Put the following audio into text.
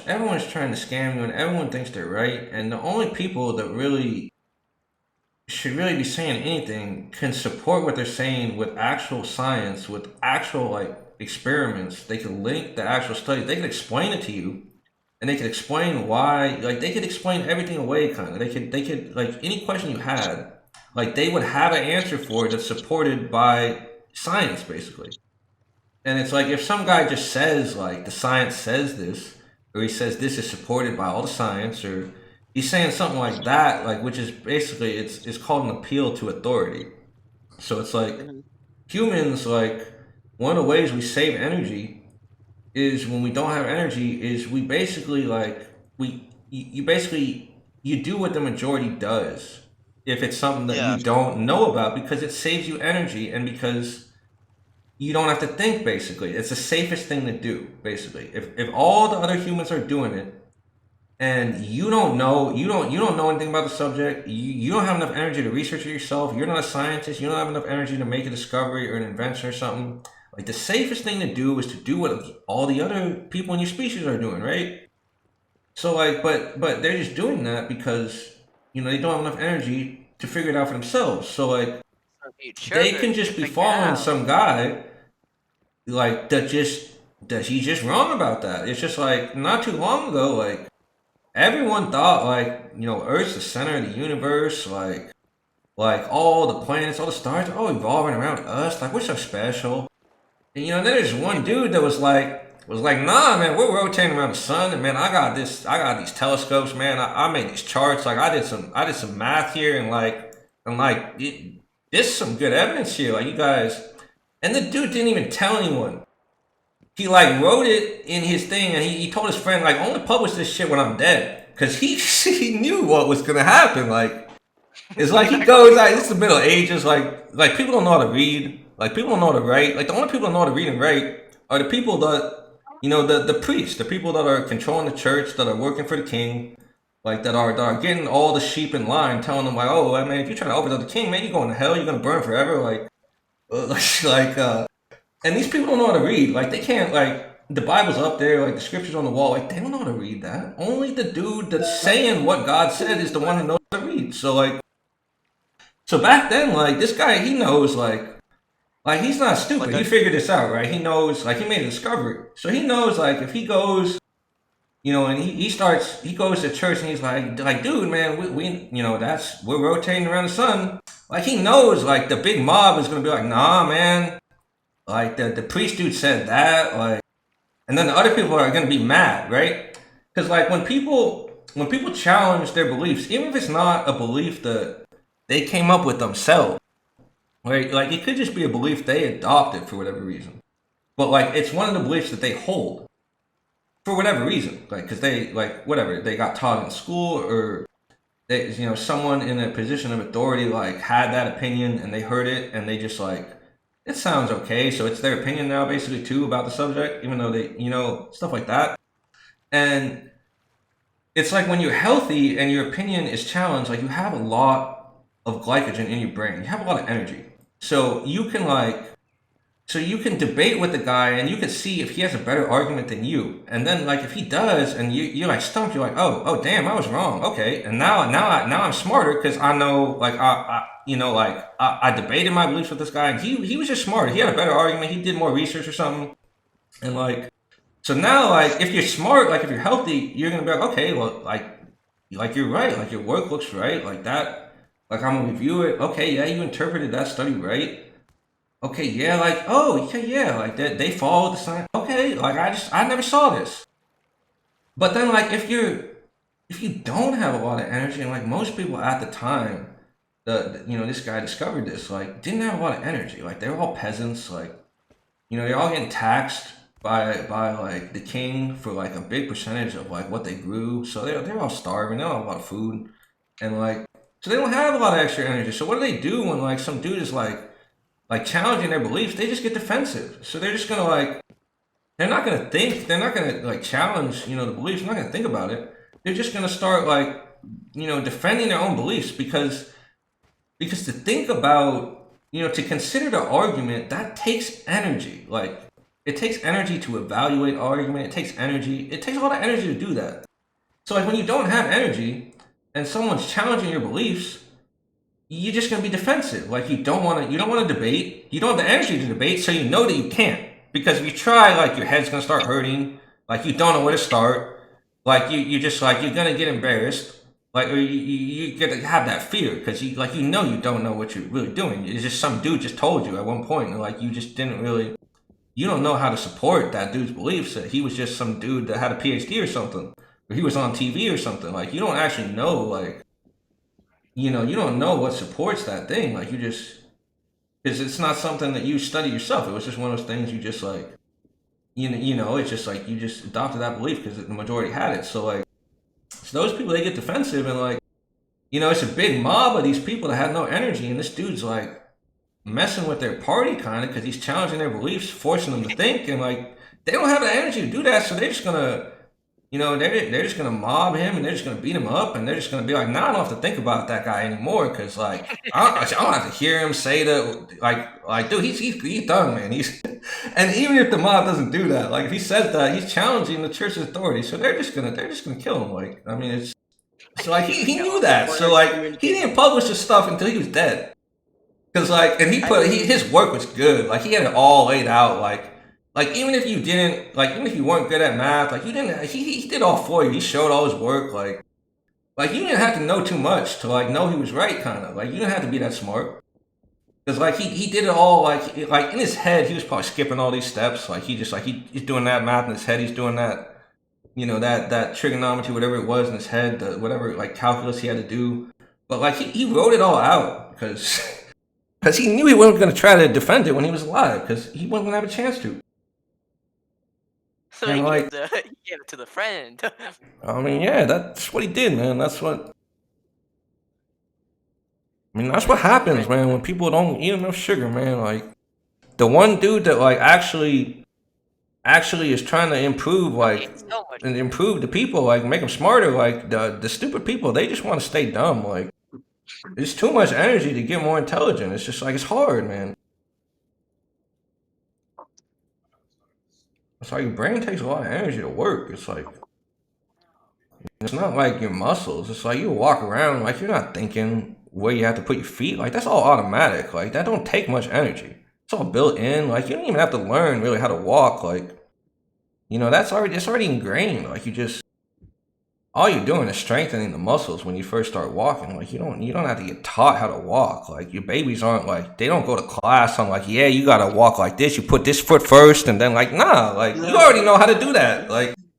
everyone's trying to scam you, and everyone thinks they're right. And the only people that really should really be saying anything can support what they're saying with actual science, with actual like experiments. They can link the actual studies. They can explain it to you, and they can explain why. Like they could explain everything away, kind of. They could like any question you had, like they would have an answer for it that's supported by science, basically. And it's like if some guy just says like the science says this, or he says this is supported by all the science, or he's saying something like that, like which is basically it's called an appeal to authority. So it's like Hmm. humans like one of the ways we save energy is when we don't have energy is we basically like you basically you do what the majority does if it's something that Yeah. you don't know about because it saves you energy and because you don't have to think basically it's the safest thing to do basically if all the other humans are doing it and you don't know anything about the subject you don't have enough energy to research it yourself, you're not a scientist, you don't have enough energy to make a discovery or an invention or something, like the safest thing to do is to do what all the other people in your species are doing, right? So like but they're just doing that because they don't have enough energy to figure it out for themselves, so like For each they other can to just be figure it following out. some guy like that he's just wrong about that. It's just like not too long ago, like everyone thought like Earth's the center of the universe, like all the planets, all the stars are all revolving around us. Like we're so special. And then there's one dude that was like, nah, man, we're rotating around the sun, and man, I got these telescopes, man. I made these charts. Like I did some math here, and there's some good evidence here. Like you guys, and the dude didn't even tell anyone. He like wrote it in his thing, and he told his friend like only publish this shit when I'm dead, because he he knew what was gonna happen. Like it's like he goes Exactly. like this is the Middle Ages. Like people don't know how to read. Like people don't know how to write. Like the only people that know how to read and write are the people that the priests, the people that are controlling the church, that are working for the king, like that are getting all the sheep in line, telling them like, oh man, if you're trying to overthrow the king, man, you're going to hell. You're gonna burn forever. Like and these people don't know how to read. Like they can't like the Bible's up there, like the scriptures on the wall. Like they don't know how to read that. Only the dude that's saying what God said is the one that knows how to read. So back then, like this guy, he knows like he's not Like stupid. a He figured this out, right? He knows like he made a discovery. So he knows like if he goes, and he goes to church and he's like dude, man, we that's we're rotating around the sun. Like he knows like the big mob is gonna be like, nah, man. Like the priest dude said that, like, and then the other people are gonna be mad, right? Because like when people challenge their beliefs, even if it's not a belief that they came up with themselves, right? Like it could just be a belief they adopted for whatever reason, but like it's one of the beliefs that they hold for whatever reason, like because they like whatever they got taught in school or they someone in a position of authority like had that opinion and they heard it and they just like it sounds okay, so it's their opinion now basically too about the subject, even though they stuff like that. And it's like when you're healthy and your opinion is challenged, like you have a lot of glycogen in your brain, you have a lot of energy, so you can debate with the guy and you can see if he has a better argument than you. And then like if he does and you're like stumped, you're like, oh damn, I was wrong. Okay. And now I'm smarter because I know like I debated my beliefs with this guy and he was just smarter. He had a better argument. He did more research or something. And like so now like if you're smart, like if you're healthy, you're gonna be like, okay, well like you're right, like your work looks right, like that, like I'm gonna review it. Okay, yeah, you interpreted that study right. Okay, yeah, like, oh, okay, yeah, like that they follow the sign. Okay, like I never saw this. But then like if you don't have a lot of energy and like most people at the time this guy discovered this, like didn't have a lot of energy. Like they were all peasants, like they're all getting taxed by like the king for like a big percentage of like what they grew. So they're all starving, they don't have a lot of food. And like so they don't have a lot of extra energy. So what do they do when like some dude is like challenging their beliefs? They just get defensive. So they're just gonna like they're not gonna think. They're not gonna like challenge the beliefs. They're not gonna think about it. They're just gonna start like defending their own beliefs because to think about to consider the argument that takes energy. Like It takes energy to evaluate argument. It takes energy. It takes a lot of energy to do that. So like when you don't have energy and someone's challenging your beliefs, you're just gonna be defensive. Like you don't want to debate. You don't have the energy to debate, so you know that you can't. Because if you try, like your head's gonna start hurting. Like you don't know where to start. Like you just like you're gonna get embarrassed. Like or you get to have that fear because you know you don't know what you're really doing. It's just some dude just told you at one point, and like you just didn't really. You don't know how to support that dude's beliefs. That he was just some dude that had a PhD or something, or he was on TV or something. Like you don't actually know like you don't know what supports that thing. Like you just because it's not something that you study yourself. It was just one of those things you just like it's just like you just adopted that belief because the majority had it. So like so those people they get defensive and like it's a big mob of these people that have no energy, and this dude's like messing with their party kind of because he's challenging their beliefs, forcing them to think, and like they don't have the energy to do that, so they're just gonna they're just gonna mob him and they're just gonna beat him up and they're just gonna be like, nah, I don't have to think about that guy anymore because like I don't have to hear him say that like dude he's done, man. He's and even if the mob doesn't do that, like if he says that, he's challenging the church's authority, so they're just gonna kill him. Like I mean, it's so like he knew that, so like he didn't publish his stuff until he was dead, because like and his work was good, like he had it all laid out, like even if you didn't like even if you weren't good at math, like you didn't he did all for you. He showed all his work, like you didn't have to know too much to like know he was right, kind of like you didn't have to be that smart, because like he did it all like in his head he was probably skipping all these steps, like he just like he's doing that math in his head, he's doing that that trigonometry, whatever it was in his head, whatever like calculus he had to do, but like he wrote it all out because he knew he wasn't going to try to defend it when he was alive because he wasn't going to have a chance to. So And he like gave it to the friend. I mean, yeah, that's what he did, man. That's what that's what happens, man, when people don't eat enough sugar, man. Like the one dude that like actually is trying to improve like So much. and improve the people, like make them smarter, like the stupid people, they just want to stay dumb. Like it's too much energy to get more intelligent. It's just like it's hard, man. It's like your brain takes a lot of energy to work. It's like it's not like your muscles. It's like you walk around like you're not thinking where you have to put your feet. Like that's all automatic. Like that don't take much energy. It's all built in. Like you don't even have to learn really how to walk. Like that's already ingrained. Like you just all you're doing is strengthening the muscles when you first start walking. Like you don't have to get taught how to walk. Like your babies aren't like they don't go to class on like, yeah, you gotta walk like this, you put this foot first and then like nah, like you already know how to do that. Like